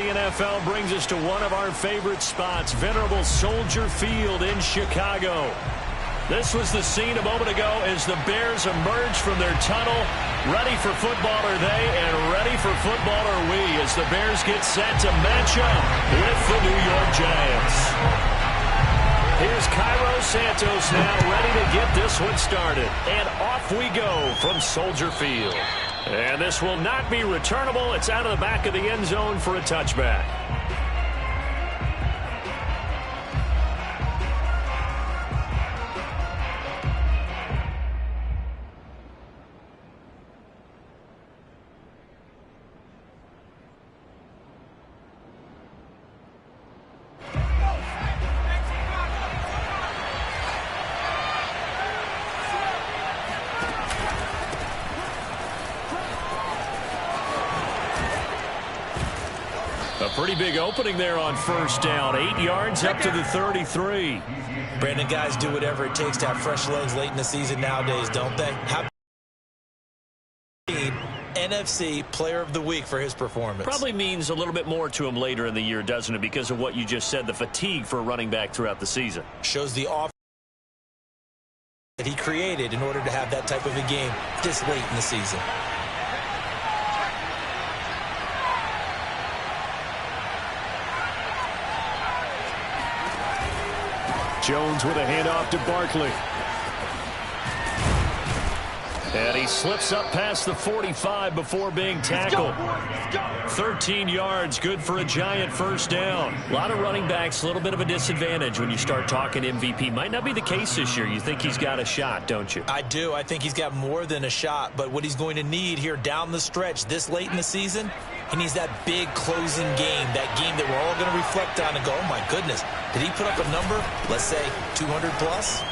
the NFL brings us to one of our favorite spots, venerable Soldier Field in Chicago. This was the scene a moment ago as the Bears emerged from their tunnel. Ready for football are they, and ready for football are we as the Bears get set to match up with the New York Giants. Here's Cairo Santos now ready to get this one started. And off we go from Soldier Field. And this will not be returnable. It's out of the back of the end zone for a touchback. A pretty big opening there on first down. 8 yards up to the 33. Brandon, guys do whatever it takes to have fresh legs late in the season nowadays, don't they? How NFC Player of the Week for his performance. Probably means a little bit more to him later in the year, doesn't it? Because of what you just said, the fatigue for a running back throughout the season. Shows the offense that he created in order to have that type of a game this late in the season. Jones with a handoff to Barkley. And he slips up past the 45 before being tackled. 13 yards, good for a Giant first down. A lot of running backs, a little bit of a disadvantage when you start talking MVP. Might not be the case this year. You think he's got a shot, don't you? I do. I think he's got more than a shot. But what he's going to need here down the stretch this late in the season, he needs that big closing game, that game that we're all going to reflect on and go, oh, my goodness, did he put up a number, let's say, 200 plus?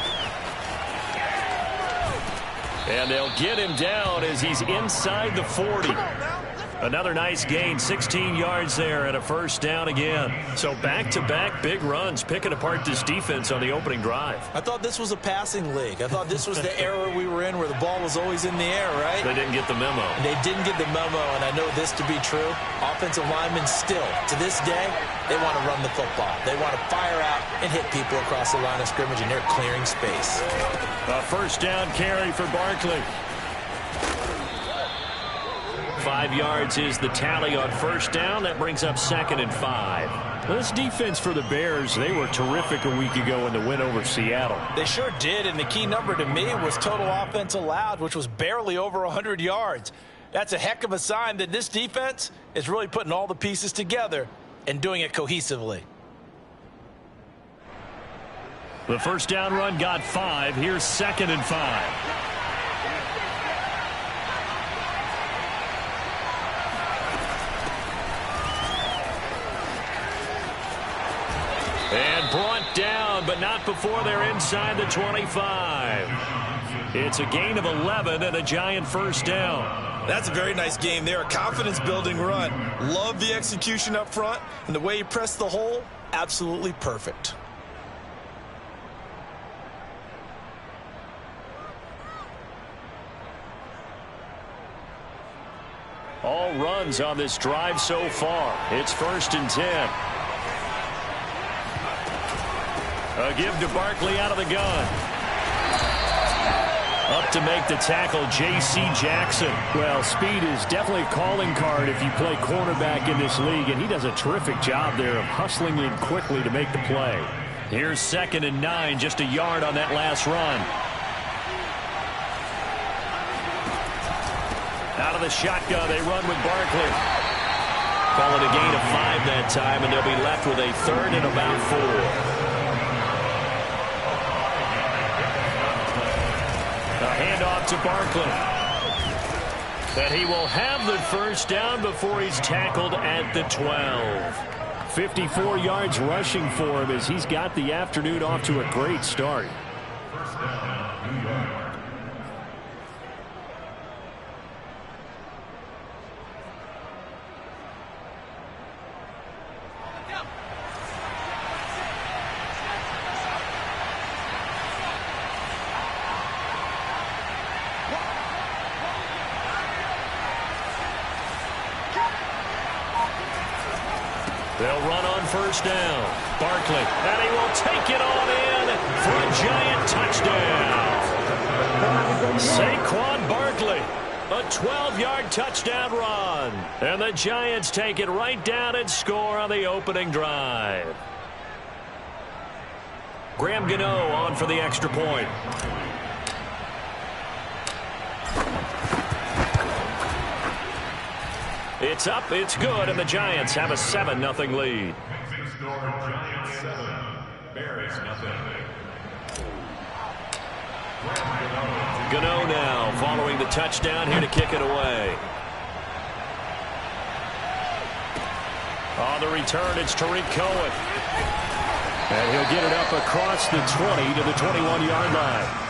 And they'll get him down as he's inside the 40. Another nice gain, 16 yards there and a first down again. So back-to-back big runs, picking apart this defense on the opening drive. I thought this was a passing league. I thought this was the era we were in where the ball was always in the air, right? They didn't get the memo. And they didn't get the memo, and I know this to be true. Offensive linemen still, to this day, they want to run the football. They want to fire out and hit people across the line of scrimmage, and they're clearing space. A first down carry for Barkley. 5 yards is the tally on first down. That brings up 2nd and 5. This defense for the Bears, they were terrific a week ago in the win over Seattle. They sure did, and the key number to me was total offense allowed, which was barely over 100 yards. That's a heck of a sign that this defense is really putting all the pieces together and doing it cohesively. The first down run got 5. Here's 2nd and 5. And brought down, but not before they're inside the 25. It's a gain of 11 and a Giant first down. That's a very nice game there. A confidence-building run. Love the execution up front, and the way he pressed the hole, absolutely perfect. All runs on this drive so far. It's 1st and 10. A give to Barkley out of the gun. Up to make the tackle, J.C. Jackson. Well, speed is definitely a calling card if you play cornerback in this league, and he does a terrific job there of hustling in quickly to make the play. Here's 2nd and 9, just a yard on that last run. Out of the shotgun, they run with Barkley. Call it a gain of 5 that time, and they'll be left with a 3rd and about 4. Handoff to Barkley. That he will have the first down before he's tackled at the 12. 54 yards rushing for him as he's got the afternoon off to a great start. They'll run on first down. Barkley, and he will take it on in for a giant touchdown. Saquon Barkley, a 12-yard touchdown run. And the Giants take it right down and score on the opening drive. Graham Gano on for the extra point. It's up, it's good, and the Giants have a 7-0 lead. Giants 7, Bears 0. Gano now following the touchdown here to kick it away. On the return, it's Tariq Cohen. And he'll get it up across the 20 to the 21-yard line.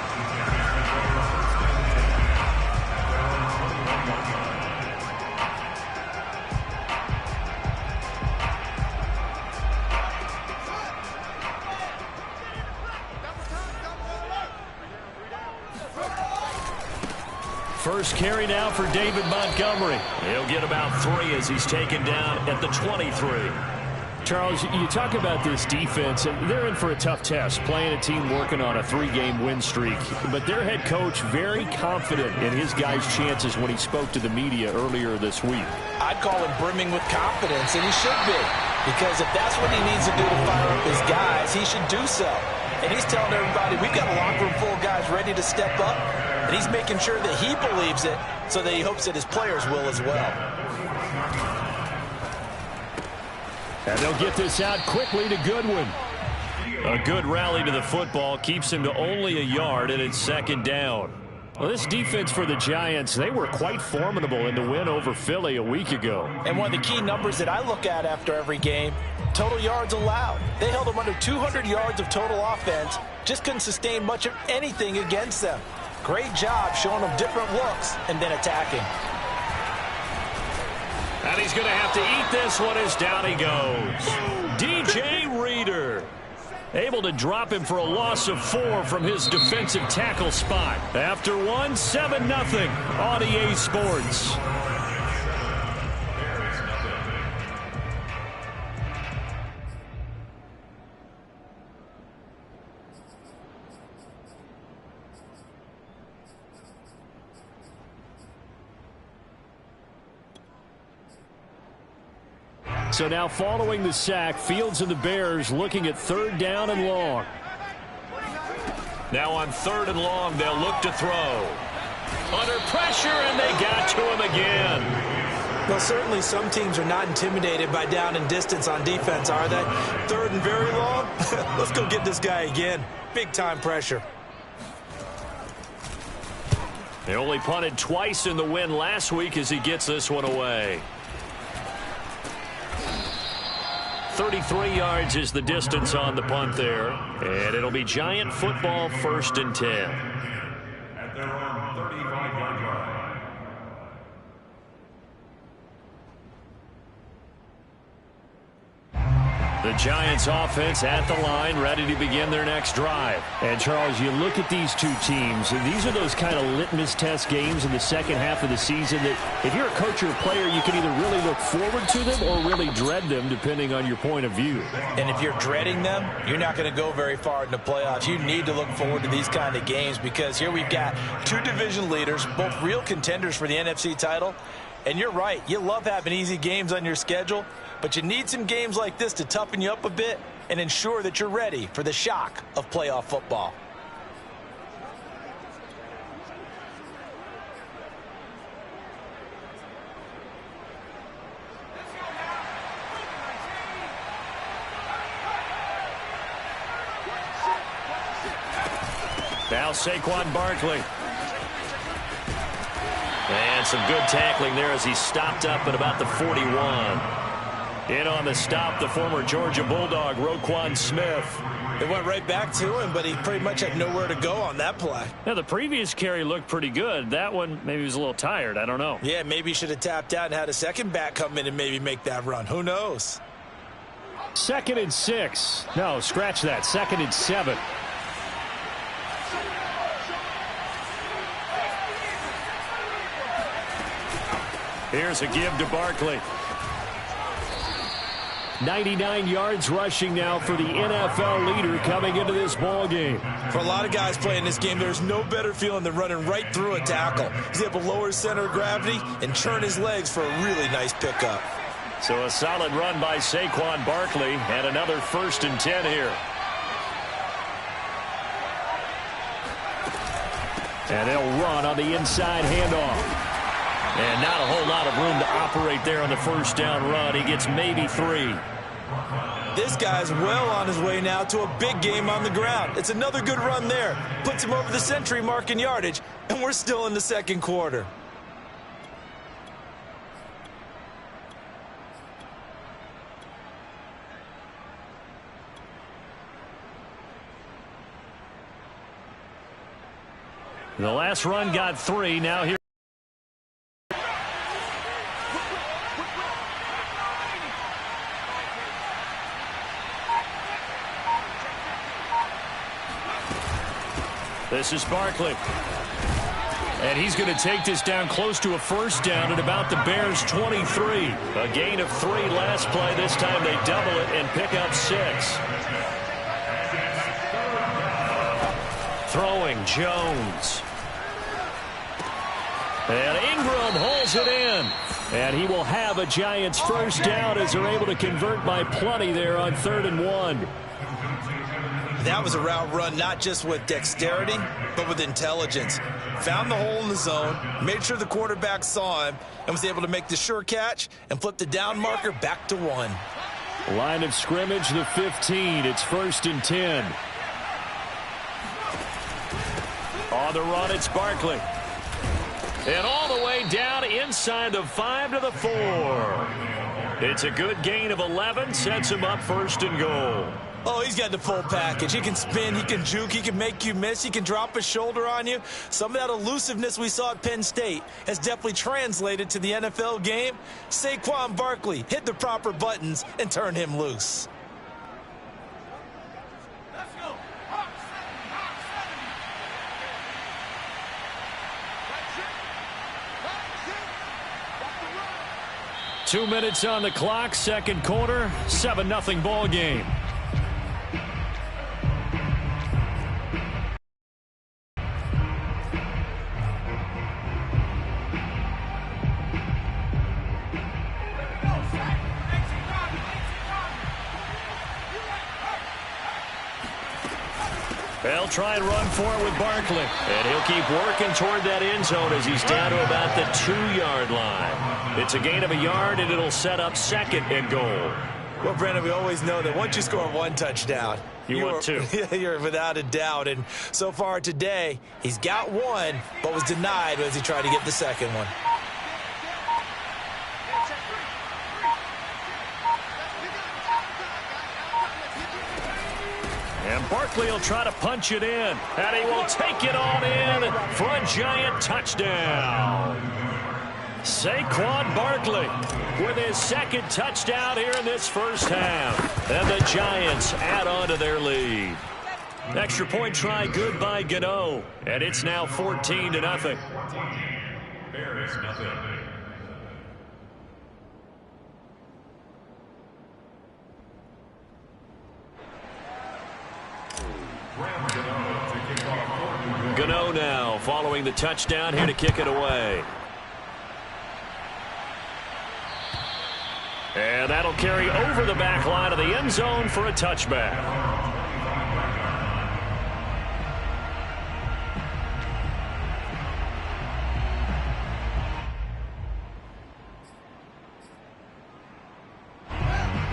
First carry now for David Montgomery. He'll get about 3 as he's taken down at the 23. Charles, you talk about this defense, and they're in for a tough test, playing a team working on a 3-game win streak. But their head coach very confident in his guys' chances when he spoke to the media earlier this week. I'd call him brimming with confidence, and he should be. Because if that's what he needs to do to fire up his guys, he should do so. And he's telling everybody, we've got a locker room full of guys ready to step up. And he's making sure that he believes it so that he hopes that his players will as well. And they'll get this out quickly to Goodwin. A good rally to the football keeps him to only a yard, and it's second down. Well, this defense for the Giants, they were quite formidable in the win over Philly a week ago. And one of the key numbers that I look at after every game, total yards allowed. They held them under 200 yards of total offense, just couldn't sustain much of anything against them. Great job showing them different looks and then attacking. And he's going to have to eat this one as down he goes. DJ Reader able to drop him for a loss of 4 from his defensive tackle spot. After one, 7-0 on EA Sports. So now following the sack, Fields and the Bears looking at 3rd down and long. Now on 3rd and long, they'll look to throw. Under pressure, and they got to him again. Well, certainly some teams are not intimidated by down and distance on defense, are they? 3rd and very long? Let's go get this guy again. Big-time pressure. They only punted twice in the win last week as he gets this one away. 33 yards is the distance on the punt there. And it'll be Giant football 1st and 10. At their own 35-yard line. The Giants offense at the line, ready to begin their next drive. And, Charles, you look at these two teams, and these are those kind of litmus test games in the second half of the season that if you're a coach or a player, you can either really look forward to them or really dread them, depending on your point of view. And if you're dreading them, you're not going to go very far in the playoffs. You need to look forward to these kind of games because here we've got 2 division leaders, both real contenders for the NFC title. And you're right, you love having easy games on your schedule, but you need some games like this to toughen you up a bit and ensure that you're ready for the shock of playoff football. Now Saquon Barkley. And some good tackling there as he stopped up at about the 41. In on the stop, the former Georgia Bulldog, Roquan Smith. It went right back to him, but he pretty much had nowhere to go on that play. Now, the previous carry looked pretty good. That one, maybe he was a little tired. I don't know. Yeah, maybe he should have tapped out and had a second back come in and maybe make that run. Who knows? 2nd and 6. No, scratch that. 2nd and 7. Here's a give to Barkley. 99 yards rushing now for the NFL leader coming into this ball game. For a lot of guys playing this game, there's no better feeling than running right through a tackle. He's able to lower his center of gravity and turn his legs for a really nice pickup. So a solid run by Saquon Barkley, and another 1st and 10 here. And they'll run on the inside handoff. And not a whole lot of room to operate there on the first down run. He gets maybe 3. This guy's well on his way now to a big game on the ground. It's another good run there. Puts him over the century mark in yardage, and we're still in the second quarter. The last run got 3. Now here. This is Barkley. And he's going to take this down close to a first down at about the Bears' 23. A gain of 3 last play. This time they double it and pick up 6. Throwing Jones. And Ingram holds it in. And he will have a Giants first down as they're able to convert by plenty there on 3rd and 1. That was a route run not just with dexterity, but with intelligence. Found the hole in the zone, made sure the quarterback saw him, and was able to make the sure catch and flip the down marker back to 1. Line of scrimmage, the 15. It's 1st and 10. On the run, it's Barkley. And all the way down inside the 5 to the 4. It's a good gain of 11, sets him up 1st and goal. Oh, he's got the full package. He can spin, he can juke, he can make you miss, he can drop his shoulder on you. Some of that elusiveness we saw at Penn State has definitely translated to the NFL game. Saquon Barkley hit the proper buttons and turn him loose. Let's go. 2 minutes on the clock, second quarter, 7-0 ball game. They'll try and run for it with Barkley. And he'll keep working toward that end zone as he's down to about the 2-yard line. It's a gain of 1 yard, and it'll set up 2nd and goal. Well, Brandon, we always know that once you score 1 touchdown, you want 2. You're without a doubt. And so far today, he's got 1, but was denied as he tried to get the second one. And Barkley will try to punch it in. And he will take it on in for a Giant touchdown. Saquon Barkley with his 2nd touchdown here in this first half. And the Giants add on to their lead. Extra point try good by Gano. And it's now 14-0. Bears nothing. Gano now following the touchdown here to kick it away. And that'll carry over the back line of the end zone for a touchback.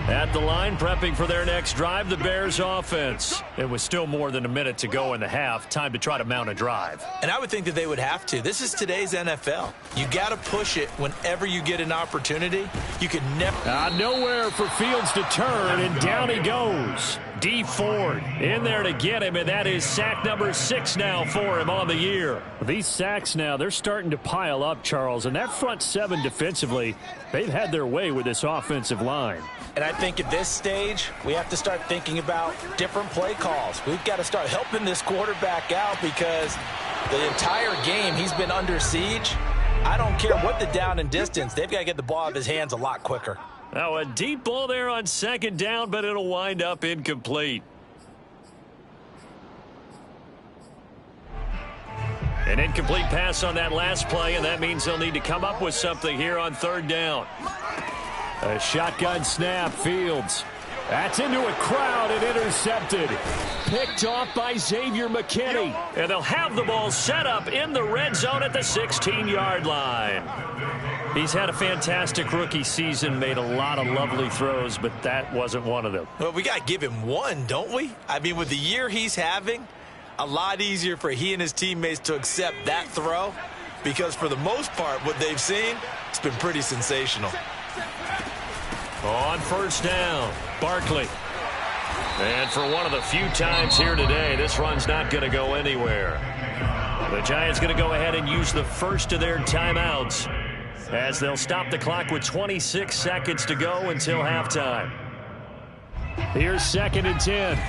At the line, prepping for their next drive, the Bears offense. It was still more than a minute to go in the half. Time to try to mount a drive. And I would think that they would have to. This is today's NFL. You got to push it whenever you get an opportunity. You can never... Nowhere for Fields to turn, and down he goes. D. Ford in there to get him, and that is sack number 6 now for him on the year. These sacks now, they're starting to pile up, Charles, and that front 7 defensively, they've had their way with this offensive line. And I think at this stage, we have to start thinking about different play calls. We've got to start helping this quarterback out because the entire game he's been under siege. I don't care what the down and distance. They've got to get the ball out of his hands a lot quicker. Now a deep ball there on second down, but it'll wind up incomplete. An incomplete pass on that last play, and that means they'll need to come up with something here on third down. A shotgun snap, Fields. That's into a crowd and intercepted. Picked off by Xavier McKinney. And they'll have the ball set up in the red zone at the 16-yard line. He's had a fantastic rookie season, made a lot of lovely throws, but that wasn't one of them. Well, we got to give him one, don't we? I mean, with the year he's having, a lot easier for he and his teammates to accept that throw, because for the most part, what they've seen, it's been pretty sensational. On first down, Barkley. And for one of the few times here today, this run's not going to go anywhere. The Giants going to go ahead and use the first of their timeouts as they'll stop the clock with 26 seconds to go until halftime. Here's 2nd and 10.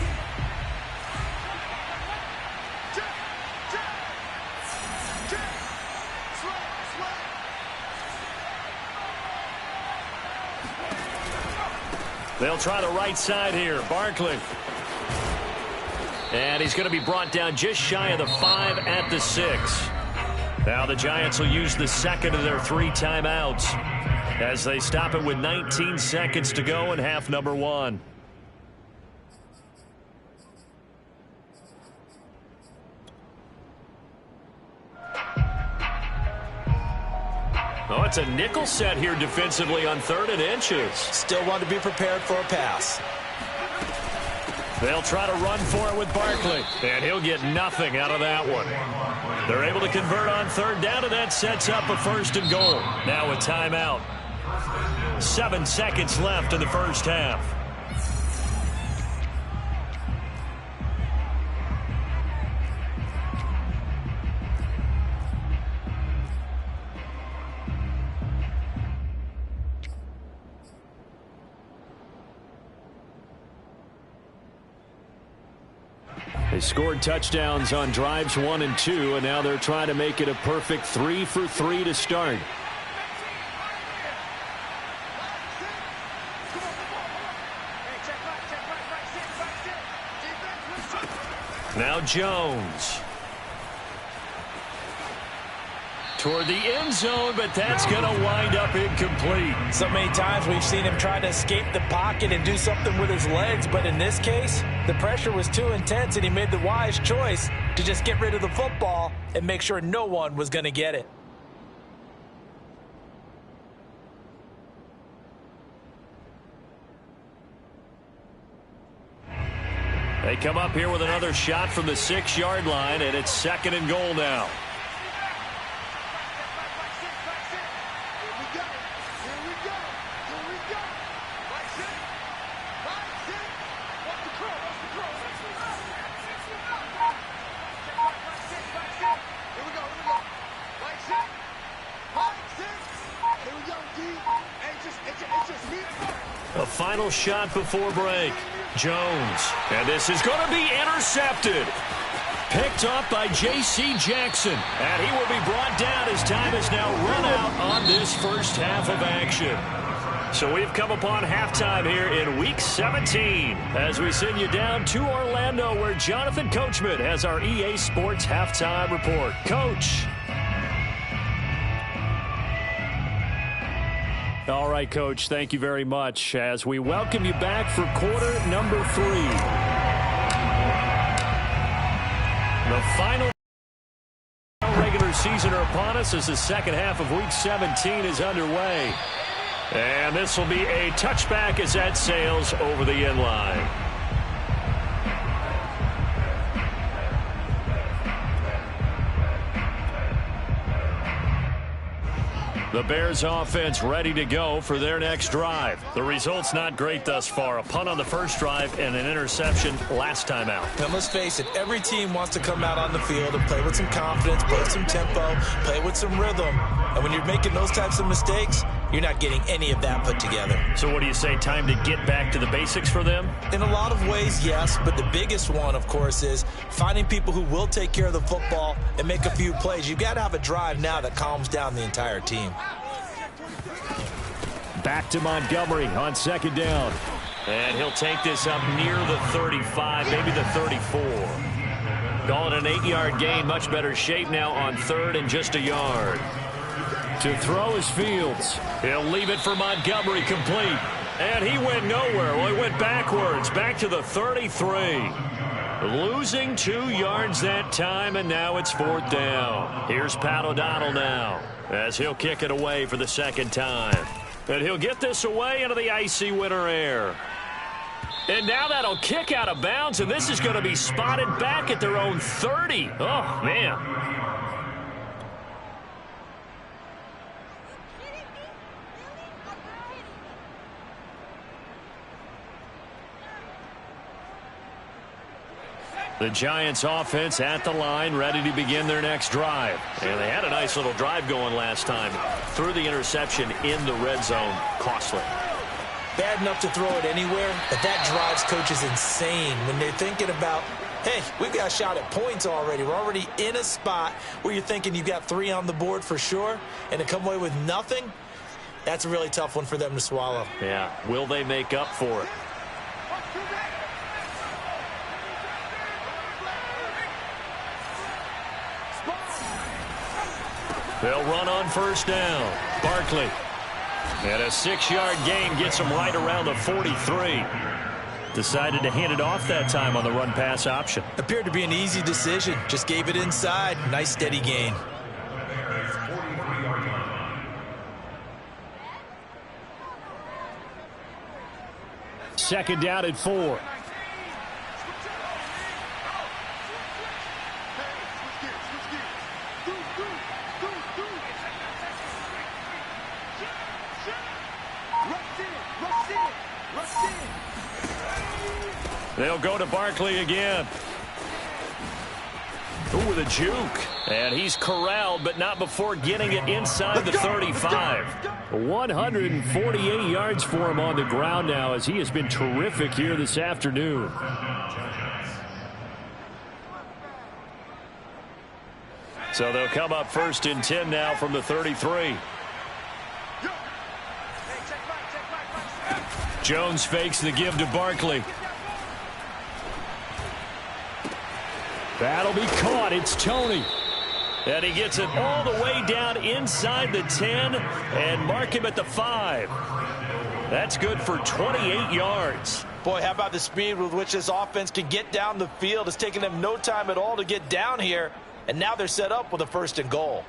They'll try the right side here. Barkley. And he's going to be brought down just shy of the 5 at the 6. Now the Giants will use the second of their 3 timeouts as they stop it with 19 seconds to go in half number 1. Oh, it's a nickel set here defensively on 3rd and inches. Still want to be prepared for a pass. They'll try to run for it with Barkley, and he'll get nothing out of that one. They're able to convert on 3rd down, and that sets up a 1st and goal. Now a timeout. 7 seconds left in the first half. They scored touchdowns on drives 1 and 2, and now they're trying to make it a perfect 3 for 3 to start. Now Jones. Toward the end zone, but that's going to wind up incomplete. So many times we've seen him try to escape the pocket and do something with his legs, but in this case, the pressure was too intense and he made the wise choice to just get rid of the football and make sure no one was going to get it. They come up here with another shot from the 6-yard line, and it's 2nd and goal now. A final shot before break. Jones. And this is going to be intercepted. Picked off by J.C. Jackson. And he will be brought down as time has now run out on this first half of action. So we've come upon halftime here in Week 17 as we send you down to Orlando where Jonathan Coachman has our EA Sports Halftime Report. Coach. All right, Coach, thank you very much as we welcome you back for quarter number 3. The final regular season are upon us as the second half of Week 17 is underway. And this will be a touchback as that sails over the end line. The Bears offense ready to go for their next drive. The result's not great thus far. A punt on the first drive and an interception last time out. Now let's face it, every team wants to come out on the field and play with some confidence, play with some tempo, play with some rhythm. And when you're making those types of mistakes, you're not getting any of that put together. So what do you say, time to get back to the basics for them? In a lot of ways, yes, but the biggest one, of course, is finding people who will take care of the football and make a few plays. You've got to have a drive now that calms down the entire team. Back to Montgomery on second down. And he'll take this up near the 35, maybe the 34. Calling an 8-yard gain, much better shape now on third and just a yard. To throw is Fields. He'll leave it for Montgomery, complete. And he went nowhere. Well, he went backwards, back to the 33. Losing 2 yards that time, and now it's fourth down. Here's Pat O'Donnell now, as he'll kick it away for the second time. And he'll get this away into the icy winter air. And now that'll kick out of bounds, and this is going to be spotted back at their own 30. Oh, man. The Giants offense at the line, ready to begin their next drive. And they had a nice little drive going last time. Threw the interception in the red zone. Costly. Bad enough to throw it anywhere, but that drives coaches insane when they're thinking about, hey, we've got a shot at points already. We're already in a spot where you're thinking you've got 3 on the board for sure, and to come away with nothing, that's a really tough one for them to swallow. Yeah, will they make up for it? They'll run on first down. Barkley. And a 6-yard gain gets him right around the 43. Decided to hand it off that time on the run-pass option. Appeared to be an easy decision. Just gave it inside. Nice steady gain. Second down at 4. They'll go to Barkley again. Ooh, with a juke. And he's corralled, but not before getting it inside the 35. 148 yards for him on the ground now, as he has been terrific here this afternoon. So they'll come up first and 10 now from the 33. Jones fakes the give to Barkley. That'll be caught. It's Tony. And he gets it all the way down inside the 10 and mark him at the 5. That's good for 28 yards. Boy, how about the speed with which this offense can get down the field? It's taken them no time at all to get down here, and now they're set up with a first and goal.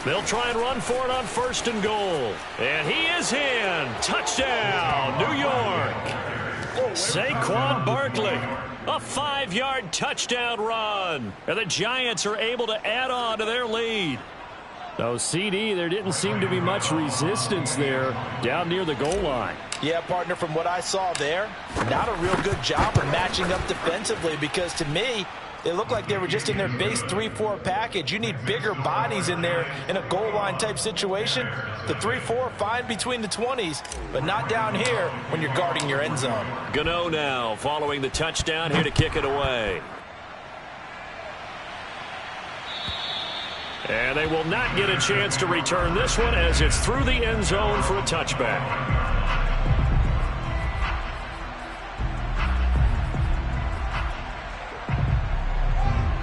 They'll try and run for it on first and goal. And he is in. Touchdown, New York. Saquon Barkley. A 5-yard touchdown run. And the Giants are able to add on to their lead. So, CD, there didn't seem to be much resistance there down near the goal line. Yeah, partner, from what I saw there, not a real good job of matching up defensively, because to me, they look like they were just in their base 3-4 package. You need bigger bodies in there in a goal line type situation. The 3-4 fine between the 20s, but not down here when you're guarding your end zone. Gano now following the touchdown here to kick it away. And they will not get a chance to return this one as it's through the end zone for a touchback.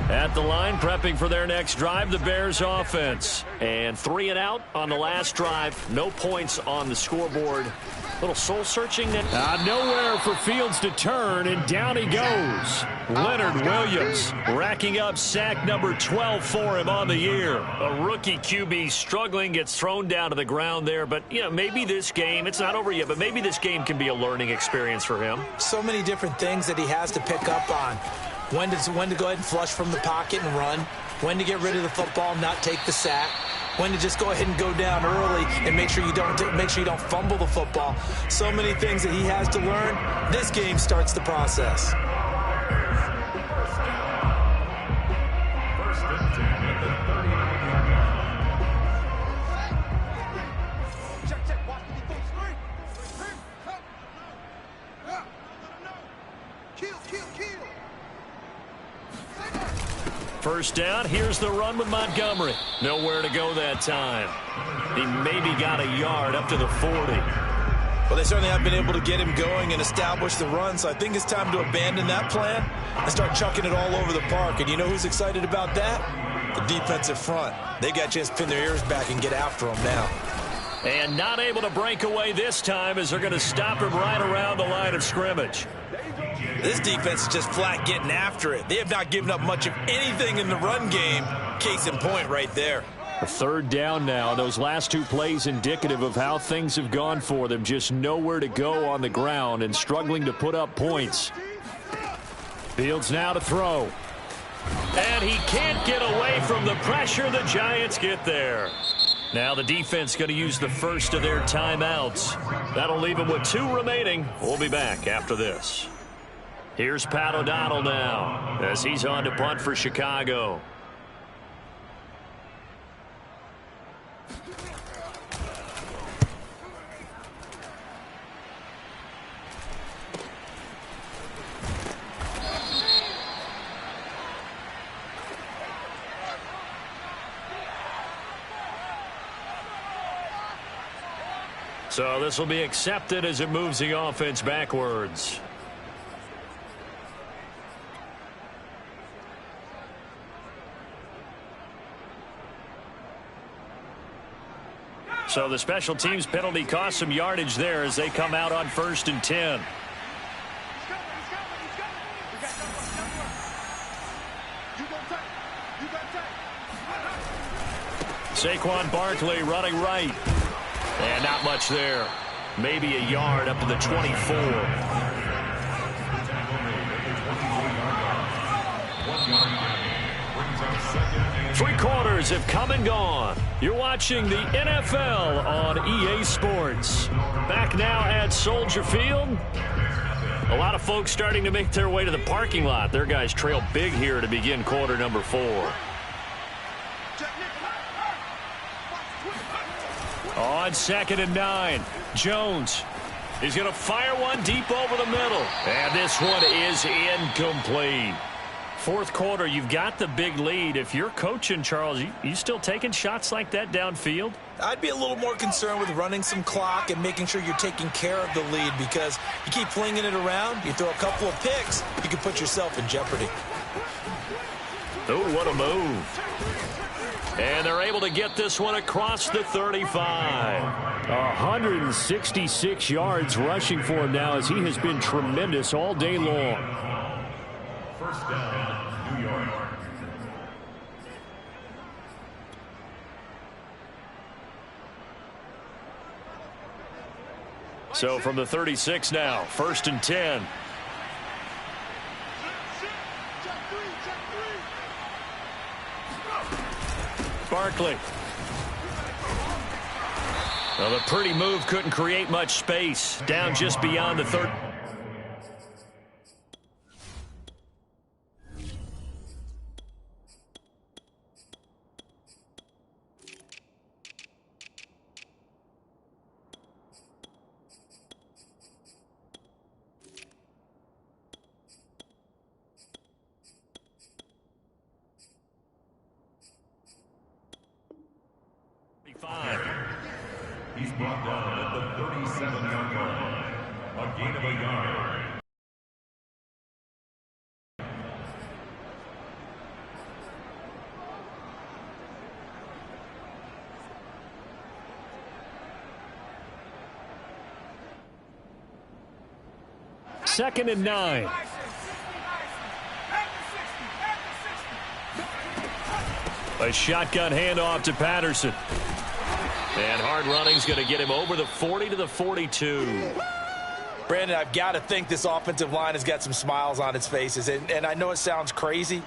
At the line, prepping for their next drive, the Bears offense. And 3 and out on the last drive. No points on the scoreboard. Little soul-searching. Nowhere for Fields to turn, and down he goes. Leonard Williams racking up sack number 12 for him on the year. A rookie QB struggling, gets thrown down to the ground there. But, you know, maybe this game, it's not over yet, but maybe this game can be a learning experience for him. So many different things that he has to pick up on. When to go ahead and flush from the pocket and run. When to get rid of the football and not take the sack. When to just go ahead and go down early and make sure you don't fumble the football. So many things that he has to learn. This game starts the process. first down. Here's the run with Montgomery. Nowhere to go that time. He maybe got a yard up to the 40. Well, they certainly have been able to get him going and establish the run, so I think it's time to abandon that plan and start chucking it all over the park. And you know who's excited about that? The defensive front. They got a chance to pin their ears back and get after him now. And not able to break away this time as they're going to stop him right around the line of scrimmage. This defense is just flat getting after it. They have not given up much of anything in the run game. Case in point right there. A third down now. Those last two plays indicative of how things have gone for them. Just nowhere to go on the ground and struggling to put up points. Fields now to throw. And he can't get away from the pressure. The Giants get there. Now the defense going to use the first of their timeouts. That'll leave them with 2 remaining. We'll be back after this. Here's Pat O'Donnell now as he's on to punt for Chicago. So this will be accepted as it moves the offense backwards. So the special teams penalty cost some yardage there as they come out on 1st and 10. Saquon Barkley running right. And not much there. Maybe a yard up to the 24. Three quarters have come and gone. You're watching the NFL on EA Sports. Back now at Soldier Field. A lot of folks starting to make their way to the parking lot. Their guys trail big here to begin quarter number 4. On 2nd and 9, Jones. He's going to fire one deep over the middle. And this one is incomplete. Fourth quarter, you've got the big lead. If you're coaching, Charles, you still taking shots like that downfield? I'd be a little more concerned with running some clock and making sure you're taking care of the lead, because you keep flinging it around, you throw a couple of picks, you can put yourself in jeopardy. Oh, what a move. And they're able to get this one across the 35. 166 yards rushing for him now as he has been tremendous all day long. First down, New York. So from the 36 now, 1st and 10. Barkley. Well, the pretty move couldn't create much space. Down just beyond the 30. He's brought down at the 37-yard line. A gain of a yard. Second and 9. A shotgun handoff to Patterson. And hard running's going to get him over the 40 to the 42. Brandon, I've got to think this offensive line has got some smiles on its faces. And I know it sounds crazy,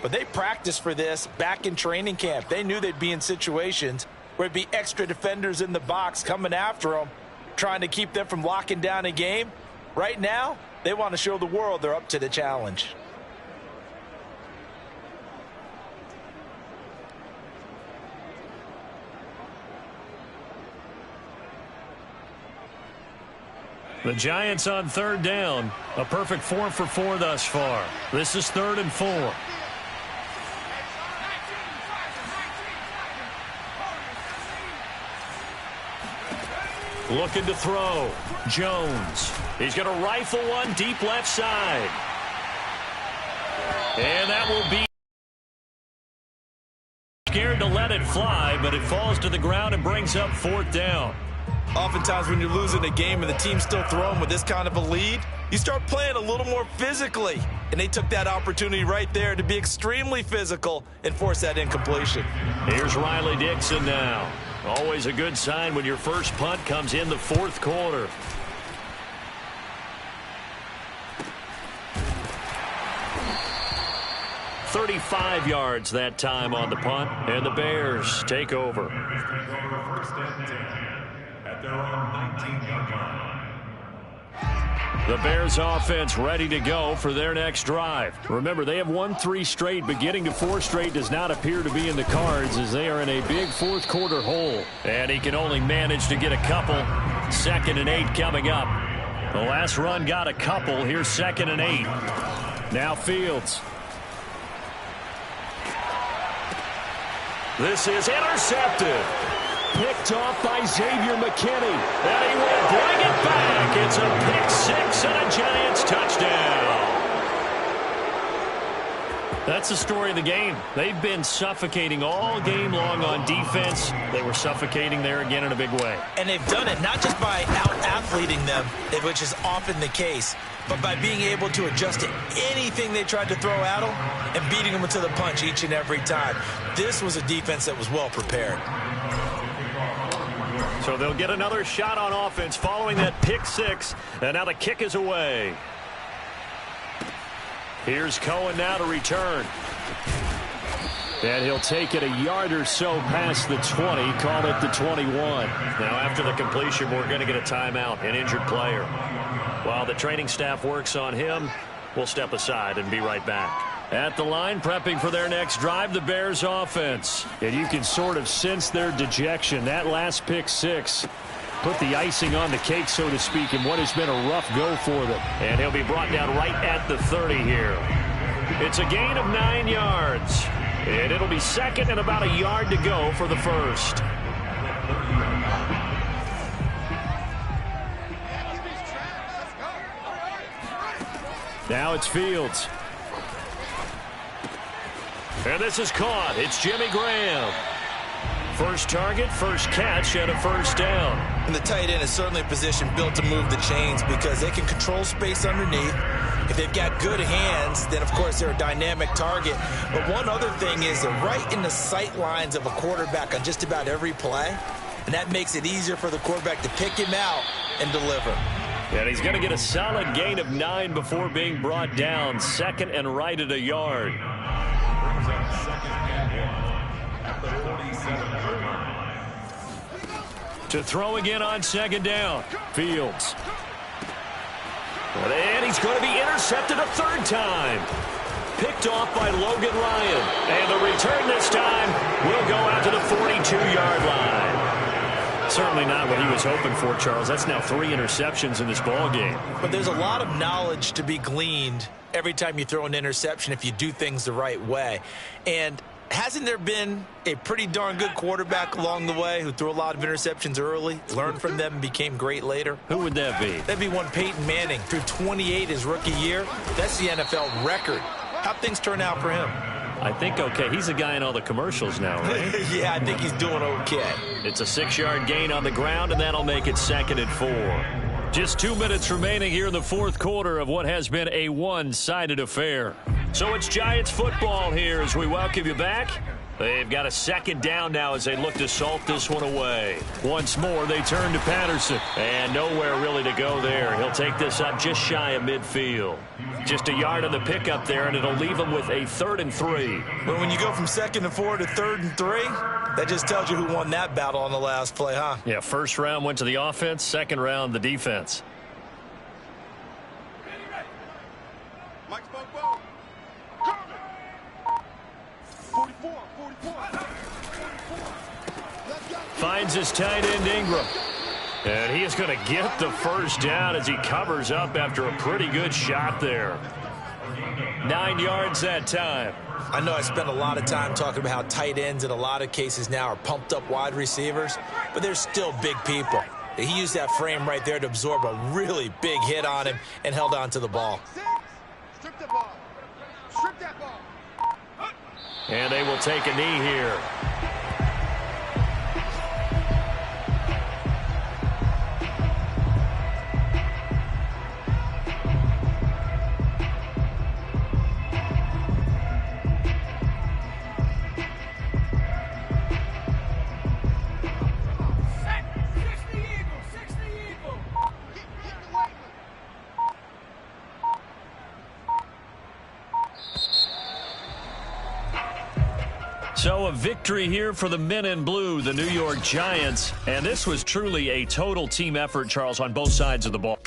but they practiced for this back in training camp. They knew they'd be in situations where it'd be extra defenders in the box coming after them, trying to keep them from locking down a game. Right now, they want to show the world they're up to the challenge. The Giants on 3rd down. A perfect 4 for 4 thus far. This is 3rd and 4. Looking to throw. Jones. He's going to rifle one deep left side. And that will be scared to let it fly, but it falls to the ground and brings up 4th down. Oftentimes when you're losing a game and the team's still throwing with this kind of a lead, you start playing a little more physically. And they took that opportunity right there to be extremely physical and force that incompletion. Here's Riley Dixon now. Always a good sign when your first punt comes in the 4th quarter. $35 yards that time on the punt, and the Bears take over. At their own 19-yard line. The Bears offense ready to go for their next drive. Remember, they have won 3 straight, but getting to 4 straight does not appear to be in the cards as they are in a big 4th quarter hole. And he can only manage to get a couple. 2nd and 8 coming up. The last run got a couple. Here's 2nd and 8. Now Fields. This is intercepted. Picked off by Xavier McKinney. And he will bring it back. It's a pick 6 and a Giants touchdown. That's the story of the game. They've been suffocating all game long on defense. They were suffocating there again in a big way. And they've done it not just by out-athleting them, which is often the case, but by being able to adjust to anything they tried to throw at them and beating them to the punch each and every time. This was a defense that was well prepared. So they'll get another shot on offense following that pick 6, and now the kick is away. Here's Cohen now to return. And he'll take it a yard or so past the 20, call it the 21. Now after the completion, we're going to get a timeout, an injured player. While the training staff works on him, we'll step aside and be right back. At the line, prepping for their next drive, the Bears offense. And you can sort of sense their dejection. That last pick 6 put the icing on the cake, so to speak, in what has been a rough go for them. And he'll be brought down right at the 30 here. It's a gain of 9 yards. And it'll be 2nd and about a yard to go for the first. Now it's Fields. And this is caught. It's Jimmy Graham. First target, first catch, and a first down. And the tight end is certainly a position built to move the chains because they can control space underneath. If they've got good hands, then, of course, they're a dynamic target. But one other thing is they're right in the sight lines of a quarterback on just about every play. And that makes it easier for the quarterback to pick him out and deliver. And he's going to get a solid gain of 9 before being brought down. 2nd and right at a yard. Brings up 2nd and 1 at the 47-yard line. To throw again on 2nd down. Fields. And he's going to be intercepted a 3rd time. Picked off by Logan Ryan. And the return this time will go out to the 42-yard line. Certainly not what he was hoping for, Charles. That's now 3 interceptions in this ball game. But there's a lot of knowledge to be gleaned every time you throw an interception if you do things the right way. And hasn't there been a pretty darn good quarterback along the way who threw a lot of interceptions early, learned from them, and became great later? Who would that be? That'd be one Peyton Manning. Threw 28 his rookie year. That's the NFL record. How'd things turn out for him? I think okay. He's a guy in all the commercials now, right? Yeah, I think he's doing okay. It's a 6-yard gain on the ground, and that'll make it 2nd and 4. Just 2 minutes remaining here in the 4th quarter of what has been a one-sided affair. So it's Giants football here as we welcome you back. They've got a 2nd down now as they look to salt this one away. Once more, they turn to Patterson. And nowhere really to go there. He'll take this up just shy of midfield. Just a yard on the pickup there, and it'll leave him with a 3rd and 3. But when you go from 2nd and 4 to 3rd and 3, that just tells you who won that battle on the last play, huh? Yeah, first round went to the offense, 2nd round the defense. Finds his tight end Ingram. And he is going to get the first down as he covers up after a pretty good shot there. 9 yards that time. I know I spent a lot of time talking about how tight ends in a lot of cases now are pumped up wide receivers, but they're still big people. He used that frame right there to absorb a really big hit on him and held on to the ball. Strip the ball. Strip that ball. And they will take a knee here. So a victory here for the men in blue, the New York Giants. And this was truly a total team effort, Charles, on both sides of the ball.